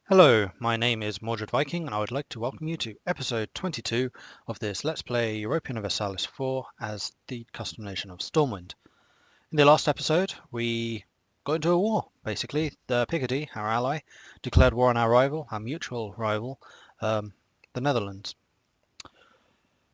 Hello, my name is Mordred Viking and I would like to welcome you to episode 22 of this Let's Play Europa Universalis 4 as the custom nation of Stormwind. In the last episode we got into a war, basically. The Picardy, our ally, declared war on our rival, our mutual rival, the Netherlands.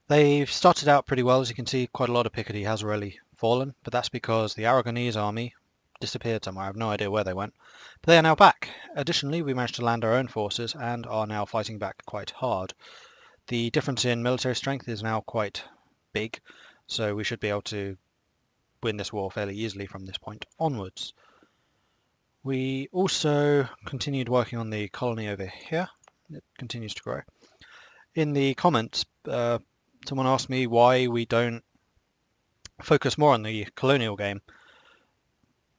They've started out pretty well, as you can see. Quite a lot of Picardy has already fallen, but that's because the Aragonese army disappeared somewhere. I have no idea where they went. But they are now back. Additionally, we managed to land our own forces and are now fighting back quite hard. The difference in military strength is now quite big, so we should be able to win this war fairly easily from this point onwards. We also continued working on the colony over here. It continues to grow. In the comments, someone asked me why we don't focus more on the colonial game.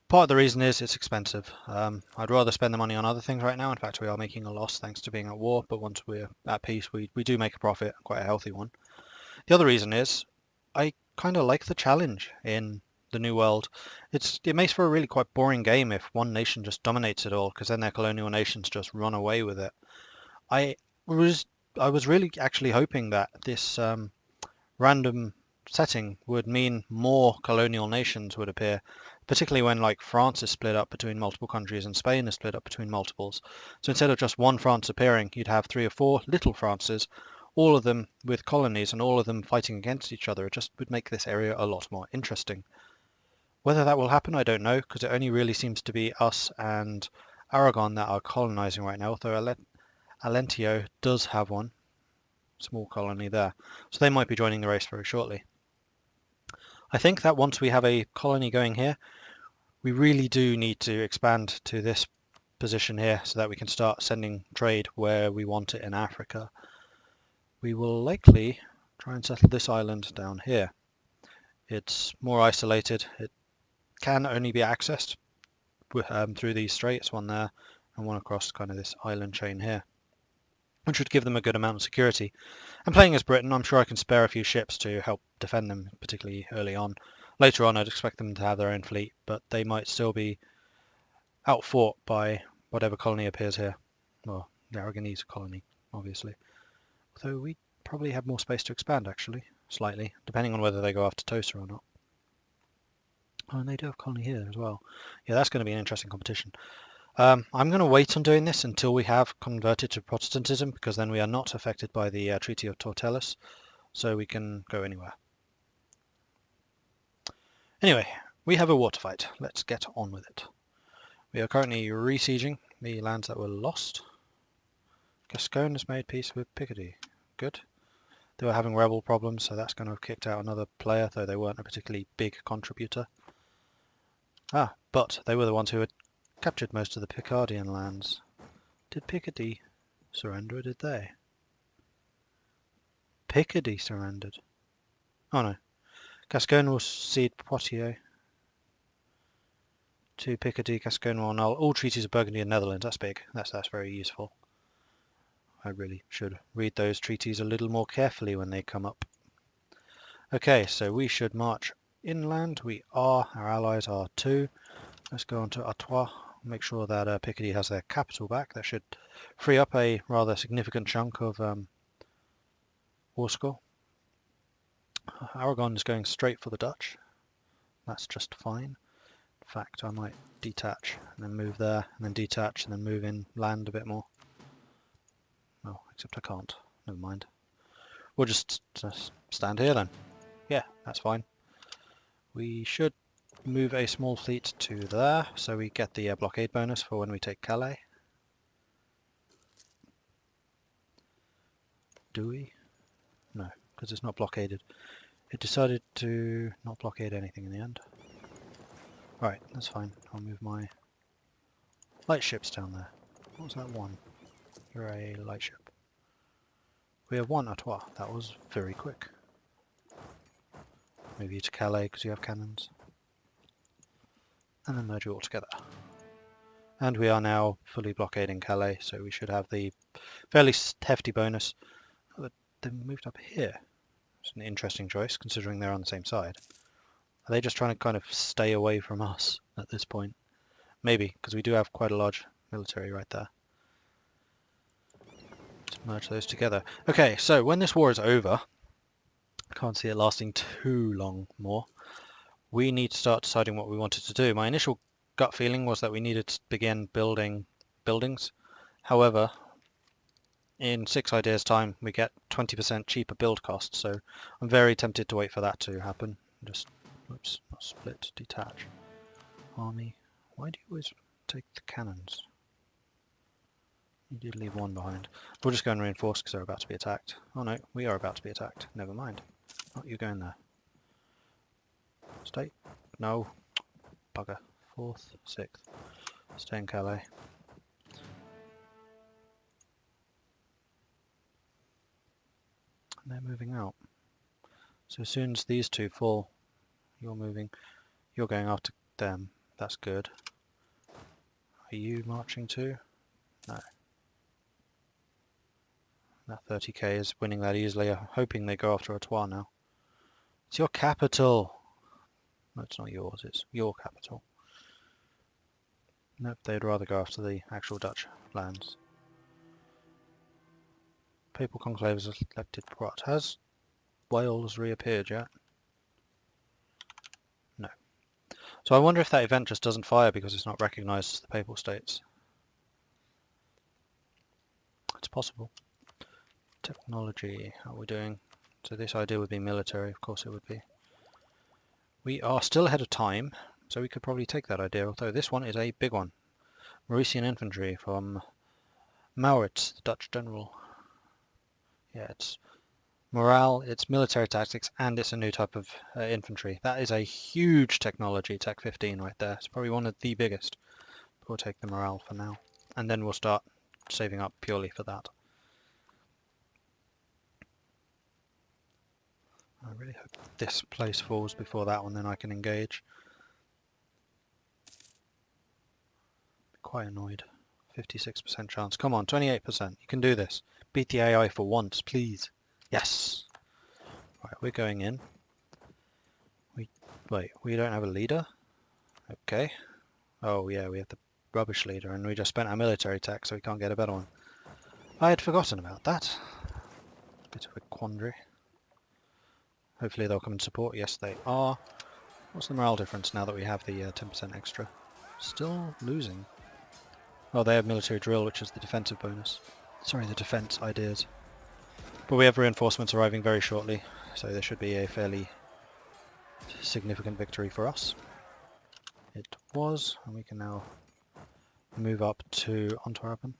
Part of the reason is it's expensive. I'd rather spend the money on other things right now. In fact, we are making a loss thanks to being at war, but once we're at peace, we do make a profit, quite a healthy one. The other reason is I kind of like the challenge in the New World. It makes for a really quite boring game if one nation just dominates it all, because then their colonial nations just run away with it. I was really actually hoping that this random setting would mean more colonial nations would appear, particularly when like France is split up between multiple countries and Spain is split up between multiples. So instead of just one France appearing, you'd have 3 or 4 little Frances, all of them with colonies and all of them fighting against each other. It just would make this area a lot more interesting. Whether that will happen, I don't know, because it only really seems to be us and Aragon that are colonizing right now, although Alentio does have one small colony there, so they might be joining the race very shortly. I think that once we have a colony going here, we really do need to expand to this position here so that we can start sending trade where we want it in Africa. We will likely try and settle this island down here. It's more isolated. It can only be accessed through these straits, one there and one across kind of this island chain here, which would give them a good amount of security. And playing as Britain, I'm sure I can spare a few ships to help defend them, particularly early on. Later on, I'd expect them to have their own fleet, but they might still be outfought by whatever colony appears here. Well, the Aragonese colony, obviously. Although we probably have more space to expand, actually, slightly, depending on whether they go after Tosa or not. Oh, and they do have a colony here as well. Yeah, that's going to be an interesting competition. I'm going to wait on doing this until we have converted to Protestantism, because then we are not affected by the Treaty of Tortellus, so we can go anywhere. Anyway, we have a war to fight. Let's get on with it. We are currently re-sieging the lands that were lost. Gascogne has made peace with Picardy. Good. They were having rebel problems, so that's going to have kicked out another player, though they weren't a particularly big contributor. But they were the ones who had captured most of the Picardian lands. Did Picardy surrender, or did they? Picardy surrendered. Oh no. Gascogne will cede Poitiers to Picardy. Gascogne will annul all treaties of Burgundy and Netherlands. That's big. That's very useful. I really should read those treaties a little more carefully when they come up. Okay, so we should march inland. Our allies are too. Let's go on to Artois. Make sure that Picardy has their capital back. That should free up a rather significant chunk of war score. Aragon is going straight for the Dutch. That's just fine. In fact, I might detach and then move there, and then detach and then move inland a bit more. Oh, except I can't. Never mind. We'll just stand here then. Yeah, that's fine. We should move a small fleet to there, so we get the blockade bonus for when we take Calais. Do we? No, because it's not blockaded. It decided to not blockade anything in the end. Right, that's fine. I'll move my light ships down there. What was that one? You're a light ship. We have one Artois. That was very quick. Move you to Calais because you have cannons. And then merge you all together. And we are now fully blockading Calais, so we should have the fairly hefty bonus. Oh, they moved up here. It's an interesting choice, considering they're on the same side. Are they just trying to kind of stay away from us at this point? Maybe, because we do have quite a large military right there. merge those together. Okay, so when this war is over, I can't see it lasting too long more, we need to start deciding what we wanted to do. My initial gut feeling was that we needed to begin building buildings. However, in 6 ideas time we get 20% cheaper build costs, so I'm very tempted to wait for that to happen. Just, oops, not split, detach. Army, why do you always take the cannons? You did leave one behind. We'll just go and reinforce because they're about to be attacked. Oh no, we are about to be attacked. Never mind. Oh, you're going there. Stay. No. Bugger. 4th, 6th. Stay in Calais. And they're moving out. So as soon as these two fall, you're moving. You're going after them. That's good. Are you marching too? No. That 30k is winning that easily. I'm hoping they go after Artois now. It's your capital! No, it's not yours, it's your capital. Nope, they'd rather go after the actual Dutch lands. Papal Conclave has elected what? Has Wales reappeared yet? No. So I wonder if that event just doesn't fire because it's not recognised as the Papal States. It's possible. Technology, how are we doing? So this idea would be military, of course it would be. We are still ahead of time, so we could probably take that idea, although this one is a big one. Mauritian infantry from Maurits, the Dutch general. Yeah, it's morale, it's military tactics, and it's a new type of infantry. That is a huge technology, Tech 15 right there. It's probably one of the biggest. We'll take the morale for now, and then we'll start saving up purely for that. I really hope this place falls before that one, then I can engage. Quite annoyed. 56% chance. Come on, 28%. You can do this. Beat the AI for once, please. Yes! Right, we're going in. Wait, we don't have a leader? Okay. Oh yeah, we have the rubbish leader, and we just spent our military tech, so we can't get a better one. I had forgotten about that. Bit of a quandary. Hopefully they'll come and support. Yes, they are. What's the morale difference now that we have the 10% extra? Still losing. Oh, they have military drill, which is the defensive bonus. Sorry, the defense ideas. But we have reinforcements arriving very shortly, so there should be a fairly significant victory for us. It was, and we can now move up to Antwerpen.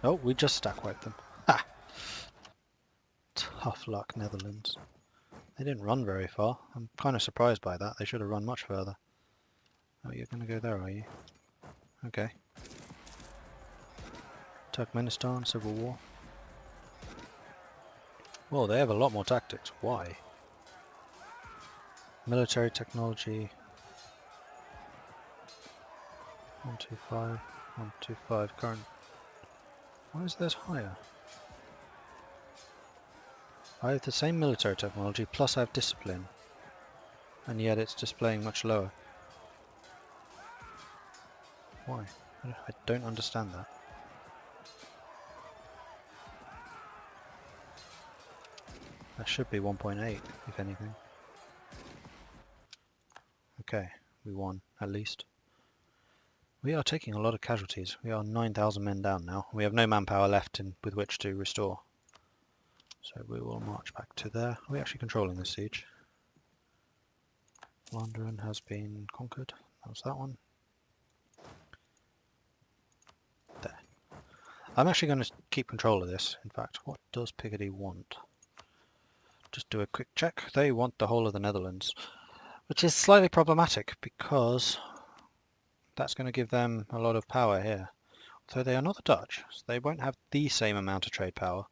Oh, we just stack wiped them. Ha! Tough luck, Netherlands. They didn't run very far. I'm kind of surprised by that. They should have run much further. Oh, you're going to go there, are you? Okay. Turkmenistan, Civil War. Well, they have a lot more tactics. Why? Military technology. 125, 125 current. Why is this higher? I have the same military technology, plus I have discipline, and yet it's displaying much lower. Why? I don't understand that. That should be 1.8, if anything. Okay, we won, at least. We are taking a lot of casualties. We are 9,000 men down now. We have no manpower left with which to restore. So we will march back to there. Are we actually controlling this siege? London has been conquered. That was that one. There. I'm actually going to keep control of this. In fact, what does Picardy want? Just do a quick check. They want the whole of the Netherlands, which is slightly problematic because that's going to give them a lot of power here. So they are not the Dutch, so they won't have the same amount of trade power.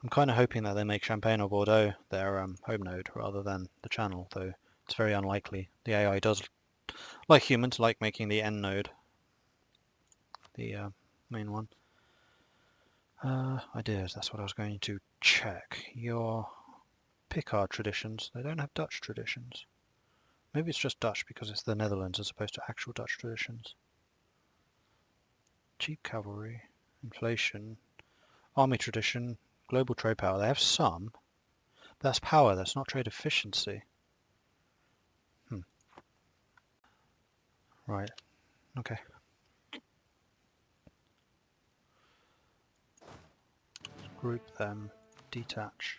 I'm kind of hoping that they make Champagne or Bordeaux their home node rather than the Channel, though it's very unlikely. The AI does, like humans, like making the end node the main one. Ideas, that's what I was going to check. Your Picard traditions, they don't have Dutch traditions. Maybe it's just Dutch because it's the Netherlands as opposed to actual Dutch traditions. Cheap cavalry, inflation. Army tradition, global trade power. They have some. That's power, that's not trade efficiency. Right, okay. Group them, detach.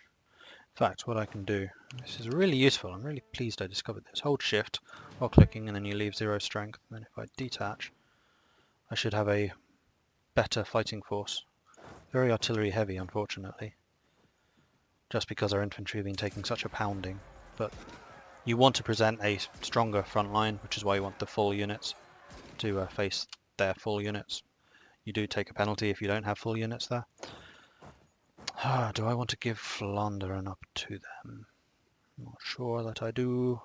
In fact, what I can do, this is really useful, I'm really pleased I discovered this. Hold shift while clicking and then you leave 0 strength. And then if I detach, I should have a better fighting force. Very artillery heavy, unfortunately. Just because our infantry have been taking such a pounding. But you want to present a stronger front line, which is why you want the full units to face their full units. You do take a penalty if you don't have full units there. Do I want to give Flandern up to them? Not sure that I do.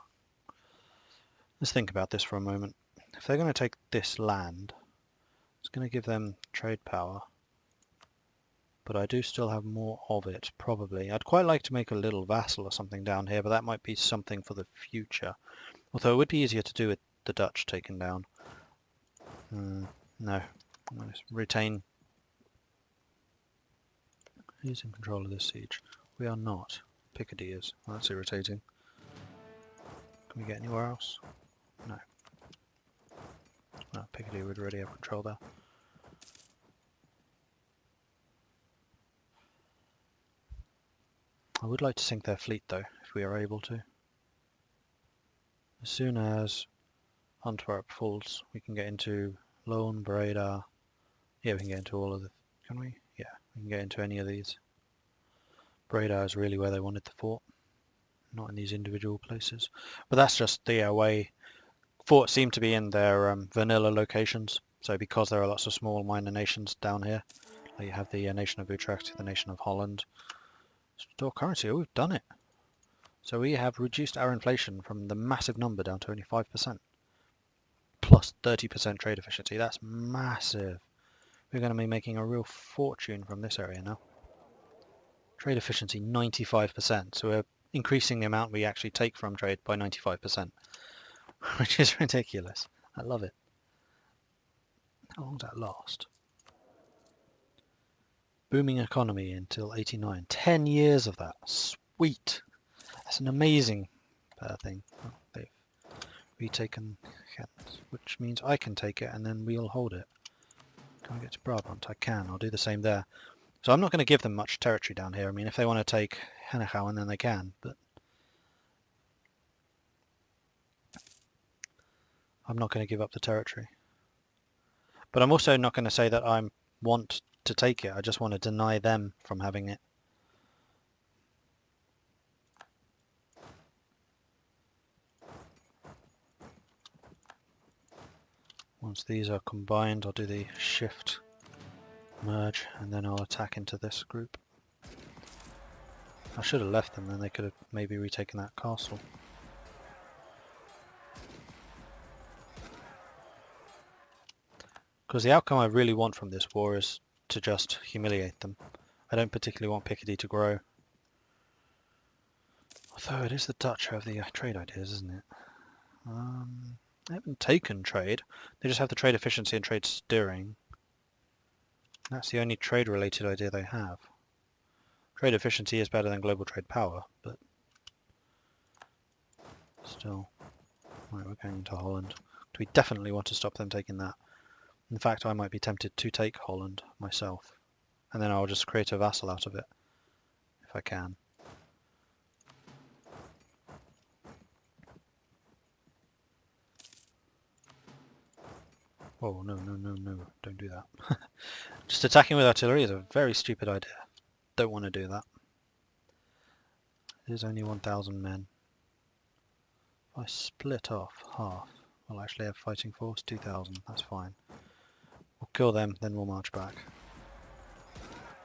Let's think about this for a moment. If they're going to take this land, it's going to give them trade power. But I do still have more of it, probably. I'd quite like to make a little vassal or something down here, but that might be something for the future. Although it would be easier to do with the Dutch taken down. No. I'm going to retain. Who's in control of this siege? We are not. Picardy is. Well, that's irritating. Can we get anywhere else? No. No, Picardy would already have control there. I would like to sink their fleet though, if we are able to. As soon as Antwerp falls, we can get into Loon, Breda. Yeah, we can get into all of the... Can we? Yeah, we can get into any of these. Breda is really where they wanted the fort, not in these individual places. But that's just the way forts seem to be in their vanilla locations. So because there are lots of small minor nations down here, like you have the nation of Utrecht, the nation of Holland. Store currency, oh, we've done it. So we have reduced our inflation from the massive number down to only 5%. Plus 30% trade efficiency, that's massive. We're going to be making a real fortune from this area now. Trade efficiency 95%, so we're increasing the amount we actually take from trade by 95%, which is ridiculous. I love it. How long does that last? Booming economy until 89. 10 years of that. Sweet. That's an amazing thing. Oh, they've retaken Ghent, which means I can take it and then we'll hold it. Can I get to Brabant? I can. I'll do the same there. So I'm not going to give them much territory down here. I mean, if they want to take Hennegowen, then they can, but I'm not going to give up the territory. But I'm also not going to say that I want to take it. I just want to deny them from having it. Once these are combined, I'll do the shift merge and then I'll attack into this group. I should have left them, then they could have maybe retaken that castle. Because the outcome I really want from this war is to just humiliate them. I don't particularly want Picardy to grow. Although it is the Dutch who have the trade ideas, isn't it? They haven't taken trade. They just have the trade efficiency and trade steering. That's the only trade related idea they have. Trade efficiency is better than global trade power, but still. Right, we're going into Holland. We definitely want to stop them taking that. In fact, I might be tempted to take Holland myself, and then I'll just create a vassal out of it, if I can. Oh, no, don't do that. Just attacking with artillery is a very stupid idea. Don't want to do that. There's only 1,000 men. If I split off half, we'll actually have fighting force, 2,000, that's fine. We'll kill them, then we'll march back.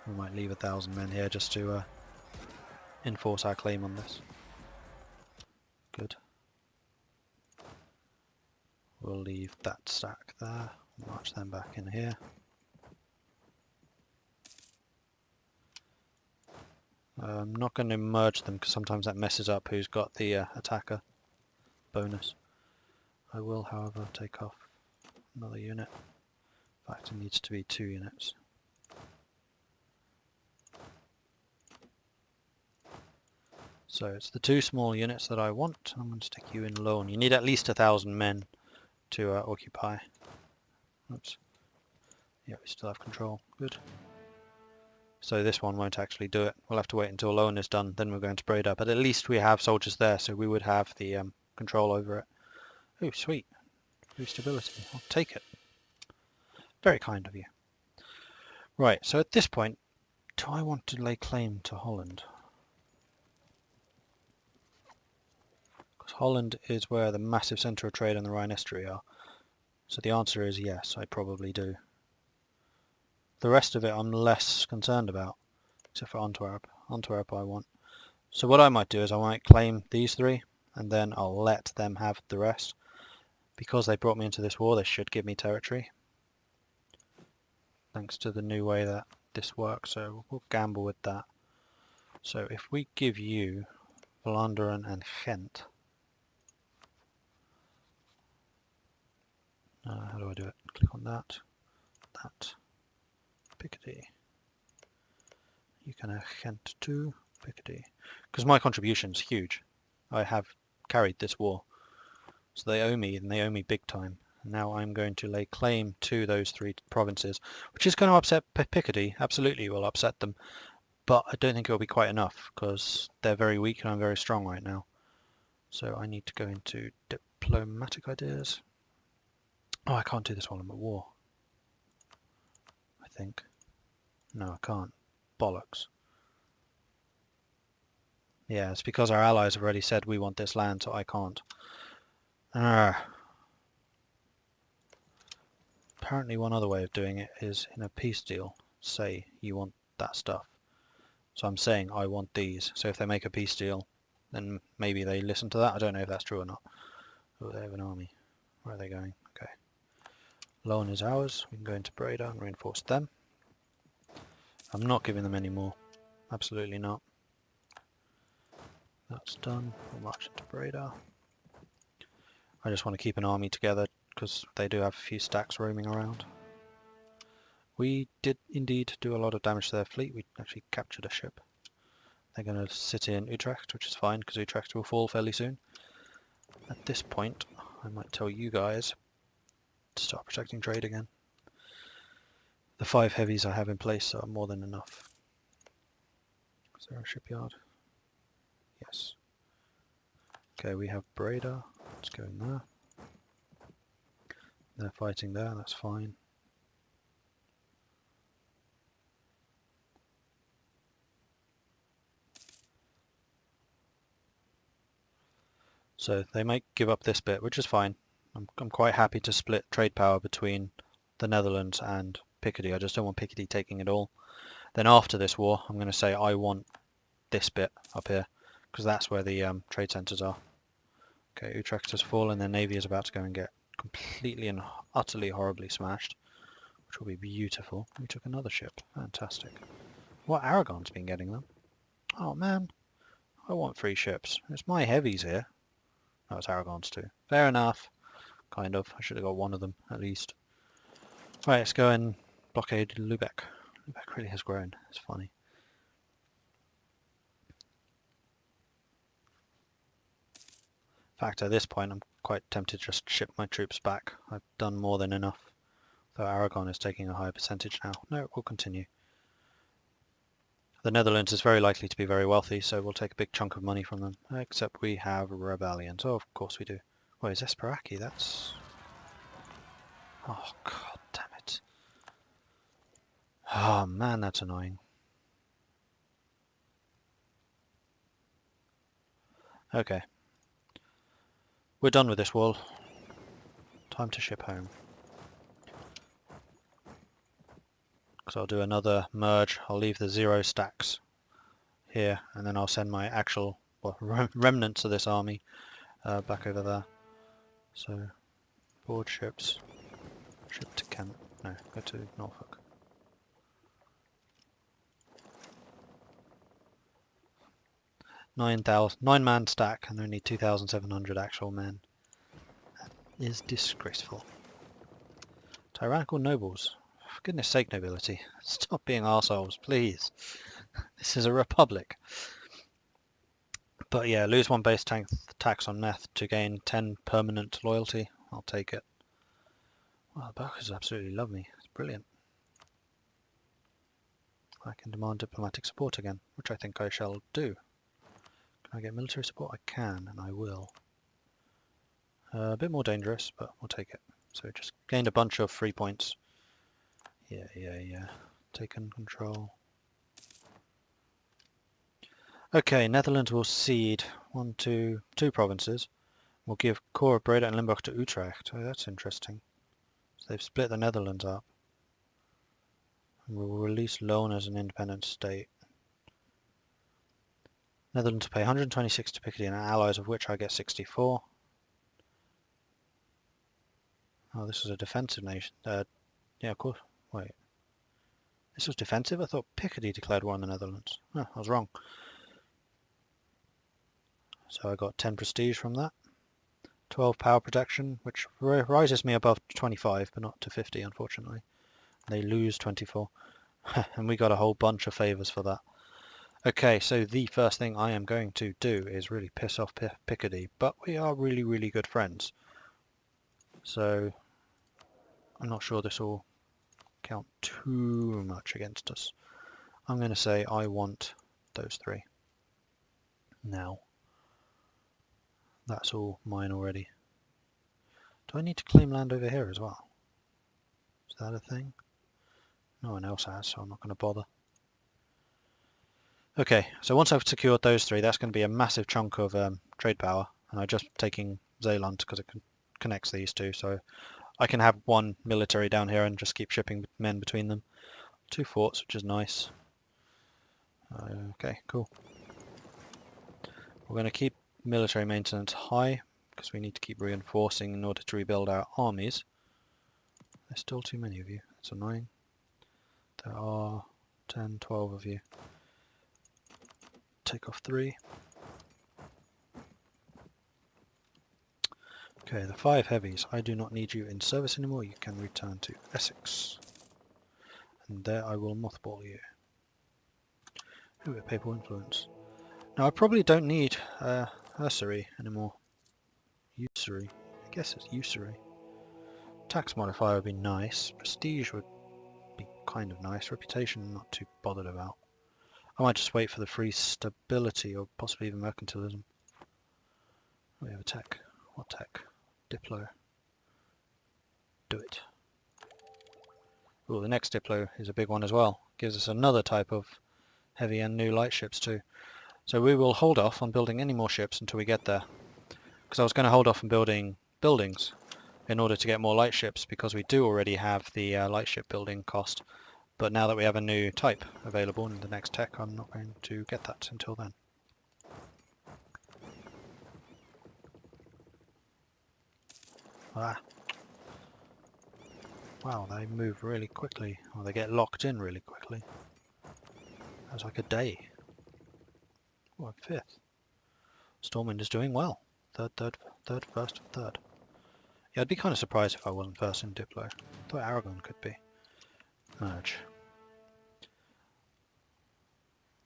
We might leave 1,000 men here just to enforce our claim on this. Good. We'll leave that stack there, march them back in here. I'm not going to merge them because sometimes that messes up who's got the attacker bonus. I will, however, take off another unit. In fact, it needs to be 2 units. So it's the 2 small units that I want. I'm going to stick you in loan. You need at least 1,000 men to occupy. Oops. Yeah, we still have control. Good. So this one won't actually do it. We'll have to wait until loan is done, then we're going to Breda. But at least we have soldiers there, so we would have the control over it. Oh, sweet. Boost stability. I'll take it. Very kind of you. Right, so at this point, do I want to lay claim to Holland? Because Holland is where the massive centre of trade and the Rhine estuary are. So the answer is yes, I probably do. The rest of it I'm less concerned about, except for Antwerp. Antwerp I want. So what I might do is I might claim these 3, and then I'll let them have the rest. Because they brought me into this war, they should give me territory. Thanks to the new way that this works, so we'll gamble with that. So if we give you Vlaanderen and Ghent, how do I do it? Click on that, Picardy. You can have Ghent too, Picardy. Because my contribution's huge. I have carried this war. So they owe me, and they owe me big time. Now I'm going to lay claim to those 3 provinces, which is going to upset Picardy. Absolutely will upset them. But I don't think it will be quite enough, because they're very weak and I'm very strong right now. So I need to go into diplomatic ideas. Oh, I can't do this while I'm at war. I think. No, I can't. Bollocks. Yeah, it's because our allies have already said we want this land, so I can't. Apparently one other way of doing it is in a peace deal. Say you want that stuff. So I'm saying I want these. So if they make a peace deal, then maybe they listen to that. I don't know if that's true or not. Oh, they have an army. Where are they going? Okay. Loan is ours. We can go into Breda and reinforce them. I'm not giving them any more. Absolutely not. That's done. We'll march into Breda. I just want to keep an army together because they do have a few stacks roaming around. We did indeed do a lot of damage to their fleet. We actually captured a ship. They're going to sit in Utrecht, which is fine because Utrecht will fall fairly soon. At this point, I might tell you guys to start protecting trade again. The 5 heavies I have in place are more than enough. Is there a shipyard? Yes. Okay, we have Breda. Let's go in there. They're fighting there, that's fine. So they might give up this bit, which is fine. I'm quite happy to split trade power between the Netherlands and Picardy. I just don't want Picardy taking it all. Then after this war, I'm going to say I want this bit up here, because that's where the trade centres are. Okay, Utrecht has fallen, their navy is about to go and get completely and utterly horribly smashed, which will be beautiful. We took another ship. Fantastic. What, Aragon's been getting them? Oh man, I want 3 ships. It's my heavies here. No, it's Aragon's too. Fair enough. Kind of. I should have got one of them, at least. Right, let's go and blockade Lubeck. Lubeck really has grown. It's funny. In fact, at this point, I'm quite tempted to just ship my troops back. I've done more than enough. Though Aragon is taking a higher percentage now. No, we'll continue. The Netherlands is very likely to be very wealthy, so we'll take a big chunk of money from them. Except we have rebellions. Oh, of course we do. Wait, is Esperaki? That's... Oh, god damn it. Oh man, that's annoying. Okay. We're done with this wall. Time to ship home. Because I'll do another merge. I'll leave the 0 stacks here, and then I'll send my actual remnants of this army back over there. So, board ships. Ship to Kent. No, go to Norfolk. Nine-man stack, and only 2,700 actual men. That is disgraceful. Tyrannical nobles. For goodness sake, nobility. Stop being arseholes, please. This is a republic. But yeah, lose 1 base tax on meth to gain 10 permanent loyalty. I'll take it. Wow, the Barkers absolutely love me. It's brilliant. I can demand diplomatic support again, which I think I shall do. Can I get military support? I can, and I will. A bit more dangerous, but we'll take it. So we just gained a bunch of free points. Yeah. Taken control. Okay, Netherlands will cede two provinces. We'll give Core of Breda and Limburg to Utrecht. Oh, that's interesting. So they've split the Netherlands up. And we'll release Loon as an independent state. Netherlands pay 126 to Picardy and allies, of which I get 64. Oh, this is a defensive nation. Yeah, of course. Wait. This was defensive? I thought Picardy declared war on the Netherlands. Oh, I was wrong. So I got 10 prestige from that. 12 power protection, which rises me above 25, but not to 50, unfortunately. They lose 24. And we got a whole bunch of favours for that. Okay, so the first thing I am going to do is really piss off Picardy, but we are really, really good friends. So I'm not sure this will count too much against us. I'm going to say I want those 3. Now. That's all mine already. Do I need to claim land over here as well? Is that a thing? No one else has, so I'm not going to bother. Okay, so once I've secured those 3, that's going to be a massive chunk of trade power, and I'm just taking Zeeland because it connects these two, so I can have 1 military down here and just keep shipping men between them. 2 forts, which is nice. Okay, cool. We're going to keep military maintenance high because we need to keep reinforcing in order to rebuild our armies. There's still too many of you. That's annoying. There are 10, 12 of you. Take off 3. Okay, the 5 heavies. I do not need you in service anymore. You can return to Essex. And there I will mothball you. Ooh, a papal influence. Now I probably don't need usury anymore. Usury. I guess it's usury. Tax modifier would be nice. Prestige would be kind of nice. Reputation, not too bothered about. I might just wait for the free stability or possibly even mercantilism. We have a tech. What tech? Diplo. Do it. Ooh, the next Diplo is a big one as well. Gives us another type of heavy and new light ships too. So we will hold off on building any more ships until we get there. Because I was going to hold off on building buildings in order to get more light ships, because we do already have the light ship building cost. But now that we have a new type available in the next tech, I'm not going to get that until then. Ah. Wow, they move really quickly, or they get locked in really quickly. That was like a day. Oh, I'm 5th. Stormwind is doing well. Third, first, and 3rd. Yeah, I'd be kind of surprised if I wasn't first in Diplo. I thought Aragon could be. Merge.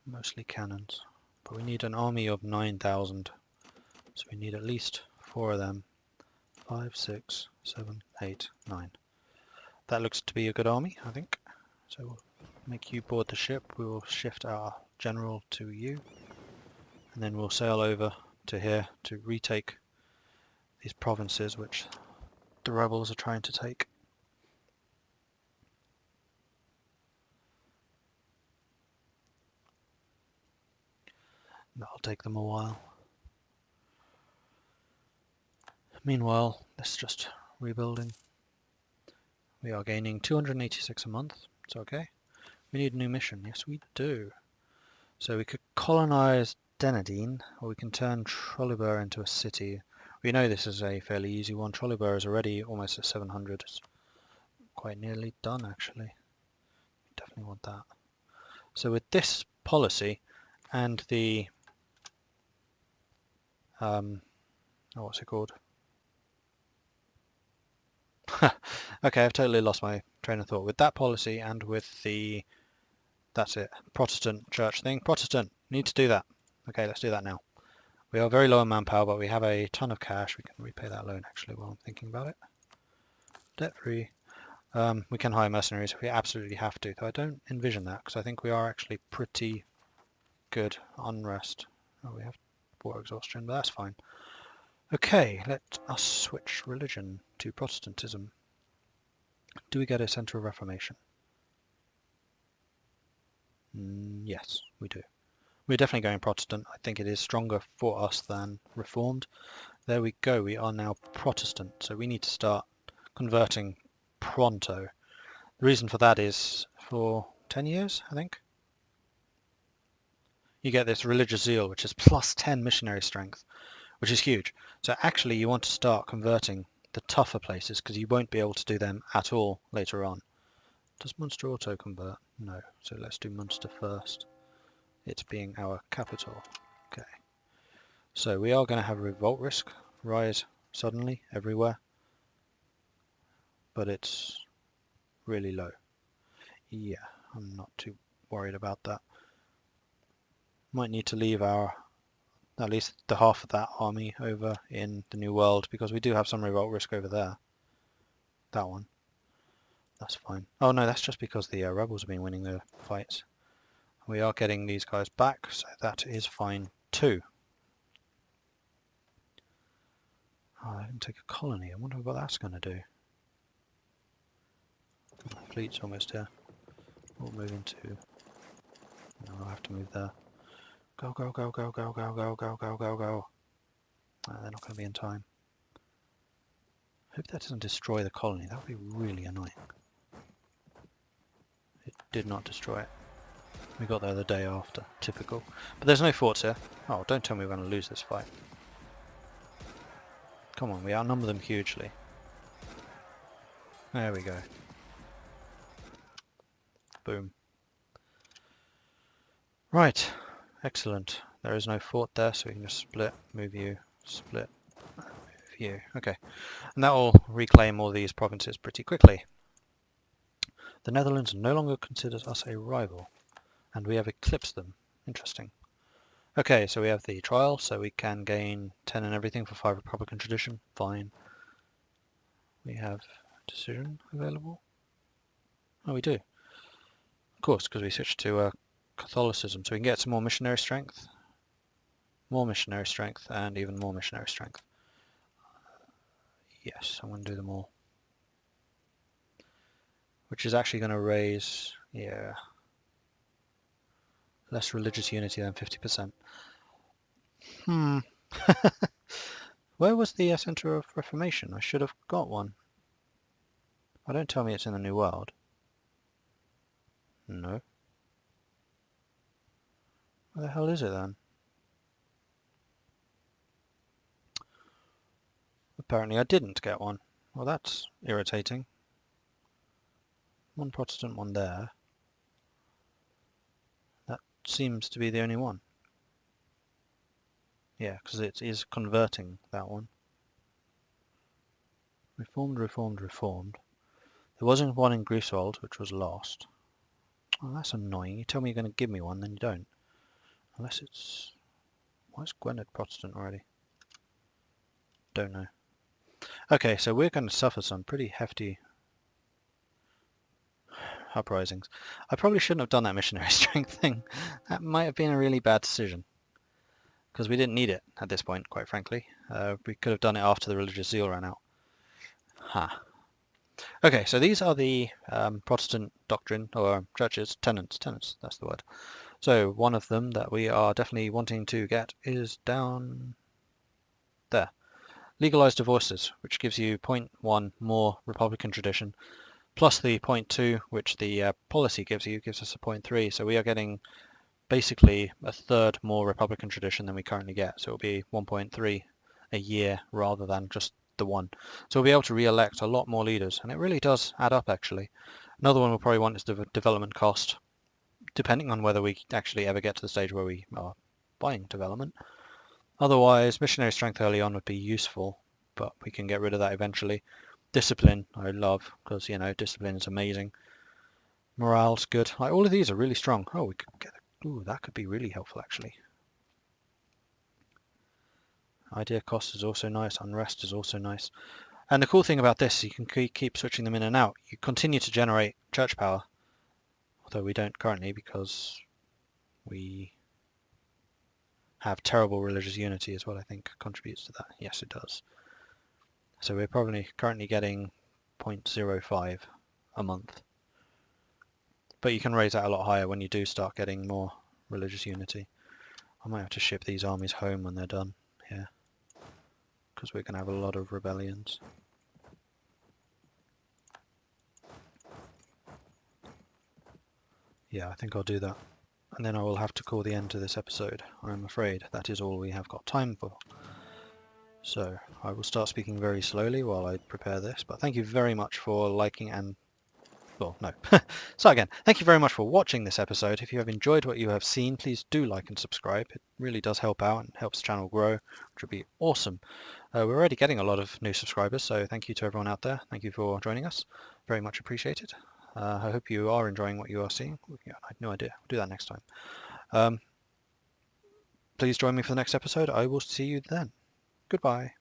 Mostly cannons. But we need an army of 9,000. So we need at least 4 of them. 5, 6, 7, 8, 9. That looks to be a good army, I think. So we'll make you board the ship. We will shift our general to you. And then we'll sail over to here to retake these provinces which the rebels are trying to take. That'll take them a while. Meanwhile, this is just rebuilding. We are gaining 286 a month. It's okay. We need a new mission. Yes, we do. So we could colonize Denadine, or we can turn Trolliber into a city. We know this is a fairly easy one. Trolliber is already almost at 700. It's quite nearly done, actually. Definitely want that. So with this policy and the what's it called? Okay, I've totally lost my train of thought. With that policy and with the, that's it, Protestant church thing. Protestant, need to do that. Okay, let's do that now. We are very low on manpower, but we have a ton of cash. We can repay that loan actually while I'm thinking about it. Debt free. We can hire mercenaries if we absolutely have to, though I don't envision that because I think we are actually pretty good on rest. Oh, we have war exhaustion, but that's fine. Okay, let us switch religion to Protestantism. Do we get a centre of reformation? Yes, we do. We're definitely going Protestant. I think it is stronger for us than Reformed. There we go. We are now Protestant, so we need to start converting pronto. The reason for that is for 10 years, I think. You get this religious zeal, which is plus 10 missionary strength, which is huge. So actually you want to start converting the tougher places because you won't be able to do them at all later on. Does Munster auto convert? No. So let's do Munster first. It's being our capital. Okay. So we are going to have revolt risk rise suddenly everywhere, but it's really low. Yeah, I'm not too worried about that. Might need to leave our at least the half of that army over in the New World because we do have some revolt risk over there. That one. That's fine. Oh no, that's just because the rebels have been winning the fights. We are getting these guys back, so that is fine too. Oh, I can take a colony. I wonder what that's going to do. The fleet's almost here. We'll move into... No, I'll have to move there. Go, go, go, go, go, go, go, go, go, go, go. They're not going to be in time. Hope that doesn't destroy the colony. That would be really annoying. It did not destroy it. We got there the day after. Typical. But there's no forts here. Oh, don't tell me we're going to lose this fight. Come on, we outnumber them hugely. There we go. Boom. Right. Excellent. There is no fort there, so we can just split, move you, split, move you. Okay. And that will reclaim all these provinces pretty quickly. The Netherlands no longer considers us a rival, and we have eclipsed them. Interesting. Okay, so we have the trial, so we can gain 10 and everything for 5 Republican tradition. Fine. We have decision available. Oh, we do. Of course, because we switched to Catholicism, so we can get some more missionary strength, and even more missionary strength. Yes, I'm going to do them all. Which is actually going to raise, yeah, less religious unity than 50%. Where was the Centre of Reformation? I should have got one. Oh, don't tell me it's in the New World. No. Where the hell is it then? Apparently I didn't get one. Well, that's irritating. One Protestant, one there. That seems to be the only one. Yeah, because it is converting that one. Reformed, reformed, reformed. There wasn't one in Greifswald, which was lost. Oh, that's annoying. You tell me you're going to give me one, then you don't. Unless it's... Why is Gwynedd Protestant already? Don't know. Okay, so we're going to suffer some pretty hefty uprisings. I probably shouldn't have done that missionary strength thing. That might have been a really bad decision. Because we didn't need it at this point, quite frankly. We could have done it after the religious zeal ran out. Ha. Okay, so these are the Protestant doctrine, or churches, tenets, that's the word. So one of them that we are definitely wanting to get is down there. Legalized divorces, which gives you 0.1 more Republican tradition, plus the 0.2, which the policy gives us a 0.3. So we are getting basically a third more Republican tradition than we currently get. So it'll be 1.3 a year rather than just the one. So we'll be able to re-elect a lot more leaders, and it really does add up actually. Another one we'll probably want is the development cost, depending on whether we actually ever get to the stage where we are buying development. Otherwise, missionary strength early on would be useful, but we can get rid of that eventually. Discipline, I love, because, you know, discipline is amazing. Morale's good. Like, all of these are really strong. Oh, we could get... Ooh, that could be really helpful, actually. Idea cost is also nice. Unrest is also nice. And the cool thing about this, you can keep switching them in and out. You continue to generate church power, although we don't currently because we have terrible religious unity as well, I think, contributes to that. Yes, it does. So we're probably currently getting 0.05 a month. But you can raise that a lot higher when you do start getting more religious unity. I might have to ship these armies home when they're done here, because we're going to have a lot of rebellions. Yeah, I think I'll do that. And then I will have to call the end to this episode. I'm afraid that is all we have got time for. So I will start speaking very slowly while I prepare this, but thank you very much for liking and... well, no. So again, thank you very much for watching this episode. If you have enjoyed what you have seen, please do like and subscribe. It really does help out and helps the channel grow, which would be awesome. We're already getting a lot of new subscribers, so thank you to everyone out there. Thank you for joining us. Very much appreciated. I hope you are enjoying what you are seeing. Yeah, I had no idea. We'll do that next time. Please join me for the next episode. I will see you then. Goodbye.